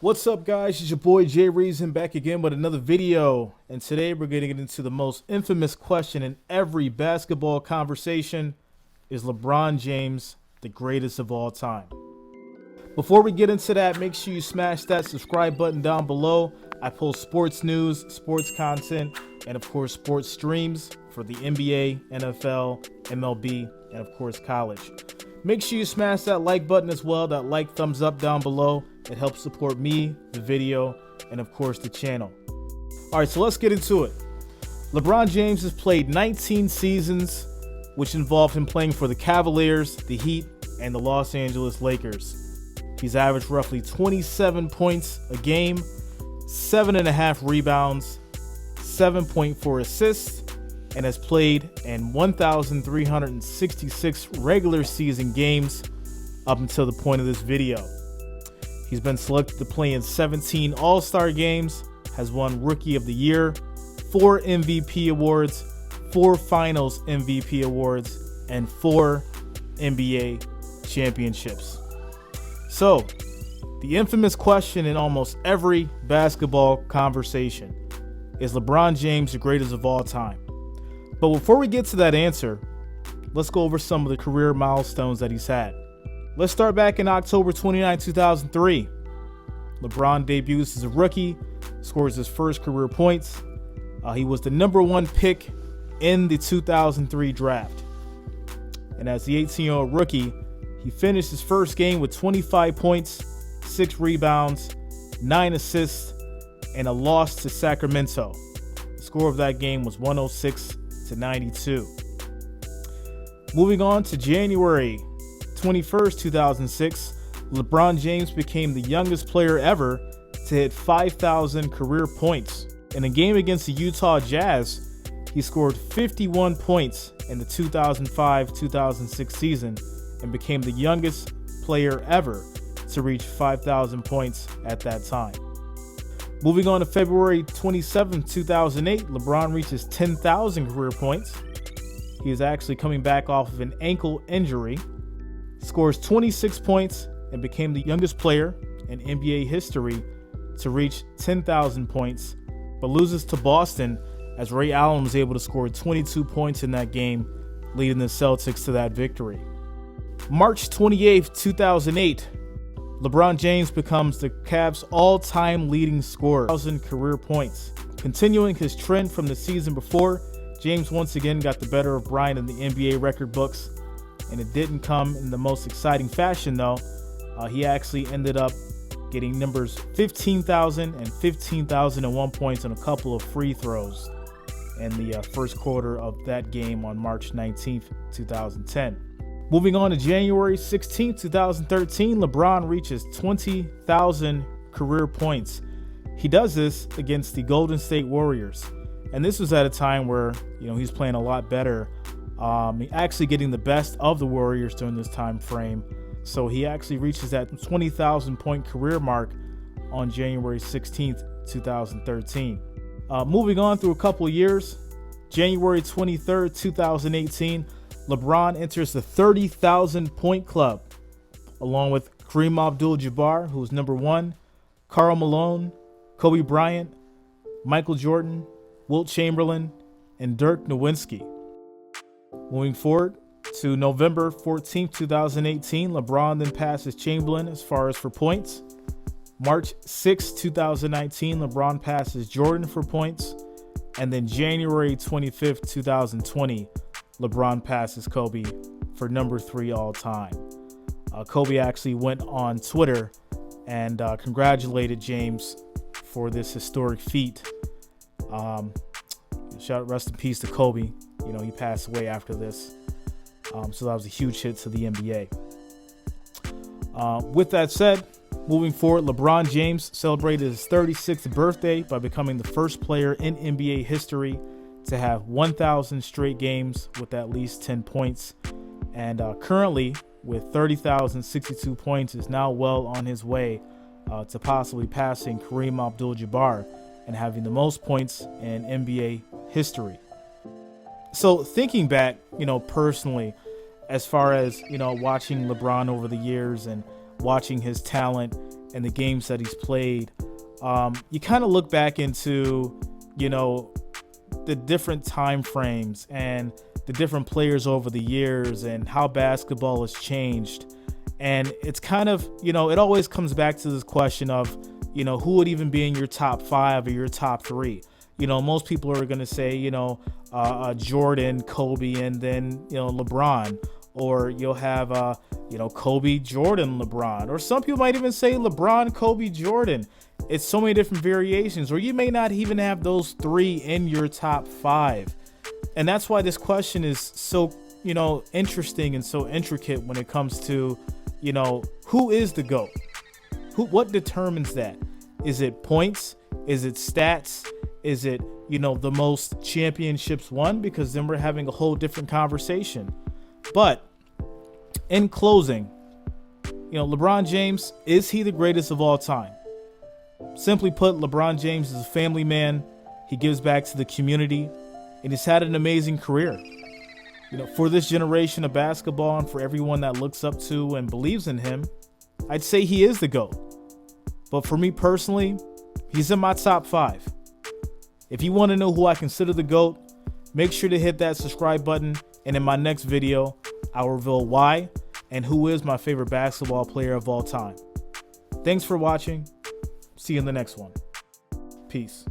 What's up, guys? It's your boy Jay Reason back again with another video, and today we're going to get into the most infamous question in every basketball conversation: is LeBron James the greatest of all time? Before we get into that, make sure you smash that subscribe button down below. I post sports news, sports content, and of course sports streams for the NBA, NFL, MLB, and of course college. Make sure you smash that like button as well, that like thumbs up down below. It helps support me, the video, and of course the channel. All right, so let's get into it. LeBron James has played 19 seasons, which involved him playing for the Cavaliers, the Heat, and the Los Angeles Lakers. He's averaged roughly 27 points a game, 7.5 rebounds, 7.4 assists, and has played in 1,366 regular season games up until the point of this video. He's been selected to play in 17 All-Star games, has won Rookie of the Year, 4 MVP awards, 4 Finals MVP awards, and 4 NBA championships. So, the infamous question in almost every basketball conversation: is LeBron James the greatest of all time? But before we get to that answer, let's go over some of the career milestones that he's had. Let's start back in October 29, 2003. LeBron debuts as a rookie, scores his first career points. He was the number 1 pick in the 2003 draft. And as the 18-year-old rookie, he finished his first game with 25 points, 6 rebounds, 9 assists, and a loss to Sacramento. The score of that game was 106-92. Moving on to January 21st, 2006, LeBron James became the youngest player ever to hit 5,000 career points. In a game against the Utah Jazz, he scored 51 points in the 2005-2006 season and became the youngest player ever to reach 5,000 points at that time. Moving on to February 27, 2008, LeBron reaches 10,000 career points. He is actually coming back off of an ankle injury, scores 26 points, and became the youngest player in NBA history to reach 10,000 points, but loses to Boston as Ray Allen was able to score 22 points in that game, leading the Celtics to that victory. March 28, 2008, LeBron James becomes the Cavs' all-time leading scorer, 1,000 career points. Continuing his trend from the season before, James once again got the better of Bryant in the NBA record books, and it didn't come in the most exciting fashion though. He actually ended up getting numbers 15,000 and 15,001 points on a couple of free throws in the first quarter of that game on March 19th, 2010. Moving on to January 16th, 2013, LeBron reaches 20,000 career points. He does this against the Golden State Warriors, and this was at a time where he's playing a lot better. Actually getting the best of the Warriors during this time frame. So he actually reaches that 20,000 point career mark on January 16th, 2013. Moving on through a couple of years, January 23rd, 2018, LeBron enters the 30,000 point club, along with Kareem Abdul-Jabbar, who's number 1, Karl Malone, Kobe Bryant, Michael Jordan, Wilt Chamberlain, and Dirk Nowitzki. Moving forward to November 14th, 2018, LeBron then passes Chamberlain as far as for points. March 6th, 2019, LeBron passes Jordan for points. And then January 25th, 2020, LeBron passes Kobe for number 3 all time. Kobe actually went on Twitter and congratulated James for this historic feat. Rest in peace to Kobe. He passed away after this. So that was a huge hit to the NBA. With that said, moving forward, LeBron James celebrated his 36th birthday by becoming the first player in NBA history to have 1,000 straight games with at least 10 points. And currently, with 30,062 points, is now well on his way to possibly passing Kareem Abdul-Jabbar and having the most points in NBA history. So thinking back, personally, as far as, watching LeBron over the years and watching his talent and the games that he's played, you kind of look back into, the different time frames and the different players over the years and how basketball has changed. And it's kind of, it always comes back to this question of, who would even be in your top 5 or your top 3? Most people are going to say, Jordan, Kobe, and then, LeBron. Or you'll have, Kobe, Jordan, LeBron. Or some people might even say LeBron, Kobe, Jordan. It's so many different variations. Or you may not even have those 3 in your top 5. And that's why this question is so, interesting and so intricate when it comes to, who is the GOAT? What determines that? Is it points? Is it stats? Is it, the most championships won? Because then we're having a whole different conversation. But in closing, LeBron James, is he the greatest of all time? Simply put, LeBron James is a family man. He gives back to the community, and he's had an amazing career. For this generation of basketball and for everyone that looks up to and believes in him, I'd say he is the GOAT. But for me personally, he's in my top 5. If you want to know who I consider the GOAT, make sure to hit that subscribe button. And in my next video, I'll reveal why and who is my favorite basketball player of all time. Thanks for watching. See you in the next one. Peace.